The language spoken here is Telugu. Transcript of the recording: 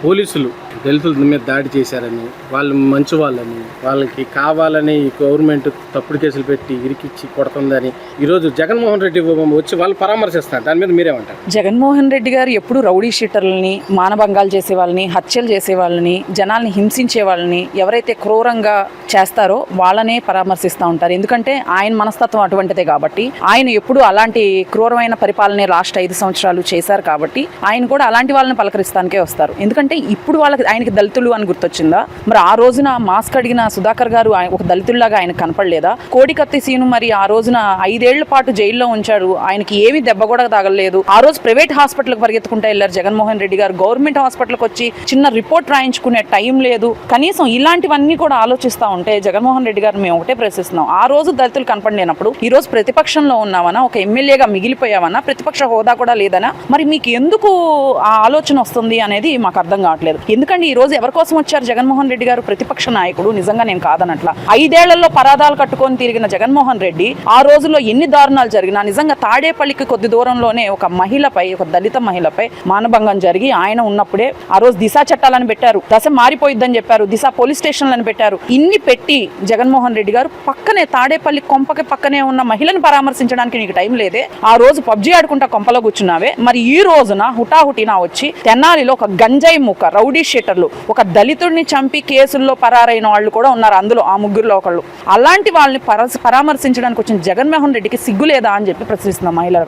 పోలీసులు దళితుల మీద దాడి చేశారని, వాళ్ళు మంచి వాళ్ళని, వాళ్ళకి కావాలని గవర్నమెంట్ తప్పుడు కేసులు పెట్టి ఇరికిచ్చి కొడుతుందని ఈరోజు జగన్మోహన్ రెడ్డి వచ్చి వాళ్ళు పరామర్శిస్తారు. దాని మీద మీరేమంటారు? జగన్మోహన్ రెడ్డి గారు ఎప్పుడు రౌడీ షీటర్లని, మానభంగాలు చేసే వాళ్ళని, హత్యలు చేసే వాళ్ళని, జనాల్ని హింసించే వాళ్ళని ఎవరైతే క్రూరంగా చేస్తారో వాళ్ళనే పరామర్శిస్తూ ఉంటారు. ఎందుకంటే ఆయన మనస్తత్వం అటువంటిదే కాబట్టి, ఆయన ఎప్పుడు అలాంటి క్రూరమైన పరిపాలన లాస్ట్ 5 సంవత్సరాలు చేశారు కాబట్టి ఆయన కూడా అలాంటి వాళ్ళని పలకరిస్తానికే వస్తారు. ఎందుకంటే ఇప్పుడు ఆయనకి దళితులు అని గుర్తొచ్చిందా? మరి ఆ రోజున మాస్క్ అడిగిన సుధాకర్ గారు ఒక దళితుల్లాగా ఆయన కనపడలేదా? కోడికత్తి సీను మరి ఆ రోజున 5 ఏళ్ల పాటు జైల్లో ఉంచాడు, ఆయనకి ఏమీ దెబ్బ కూడా తగలలేదు. ఆ రోజు ప్రైవేట్ హాస్పిటల్కి పరిగెత్తుకుంటూ వెళ్ళారు జగన్మోహన్ రెడ్డి గారు. గవర్నమెంట్ హాస్పిటల్కి వచ్చి చిన్న రిపోర్ట్ రాయించుకునే టైం లేదు. కనీసం ఇలాంటివన్నీ కూడా ఆలోచిస్తూ ఉంటే జగన్మోహన్ రెడ్డి గారు మేము ఒకటే ప్రశ్నిస్తున్నాం, ఆ రోజు దళితులు కనపడలేనప్పుడు ఈ రోజు ప్రతిపక్షంలో ఉన్నామన్నా, ఒక ఎమ్మెల్యేగా మిగిలిపోయామన్నా, ప్రతిపక్ష హోదా కూడా లేదనా, మరి మీకు ఎందుకు ఆ ఆలోచన వస్తుంది అనేది మాకు అర్థం కావట్లేదు. ఎందుకంటే ఈ రోజు ఎవరి కోసం వచ్చారు జగన్మోహన్ రెడ్డి గారు? ప్రతిపక్ష నాయకుడు. నిజంగా నేను కాదనట్లా. 5 ఏళ్లలో పరాదాలు కట్టుకొని తిరిగిన జగన్మోహన్ రెడ్డి ఆ రోజుల్లో ఎన్ని దారుణాలు జరిగినా, నిజంగా తాడేపల్లికి కొద్ది దూరంలోనే ఒక మహిళపై, ఒక దళిత మహిళపై మానభంగం జరిగి ఆయన ఉన్నప్పుడే ఆ రోజు దిశ చట్టాలను పెట్టారు, దశ మారిపోయిద్దని చెప్పారు, దిశ పోలీస్ స్టేషన్లను పెట్టారు. ఇన్ని పెట్టి జగన్మోహన్ రెడ్డి గారు పక్కనే తాడేపల్లి కొంపకి పక్కనే ఉన్న మహిళను పరామర్శించడానికి నీకు టైం లేదే? ఆ రోజు పబ్జీ ఆడుకుంటా కొంపలో కూర్చున్నావే. మరి ఈ రోజున హుటాహుటినా వచ్చి తెనాలిలో ఒక గంజాయి ముక్క రౌడీ షీటర్లు, ఒక దళితుడిని చంపి కేసుల్లో పరారైన వాళ్ళు కూడా ఉన్నారు అందులో, ఆ ముగ్గురులో ఒకళ్ళు. అలాంటి వాళ్ళని పరామర్శించడానికి వచ్చిన జగన్మోహన్ రెడ్డికి సిగ్గు లేదా అని చెప్పి ప్రశ్నిస్తున్నాం మహిళలు.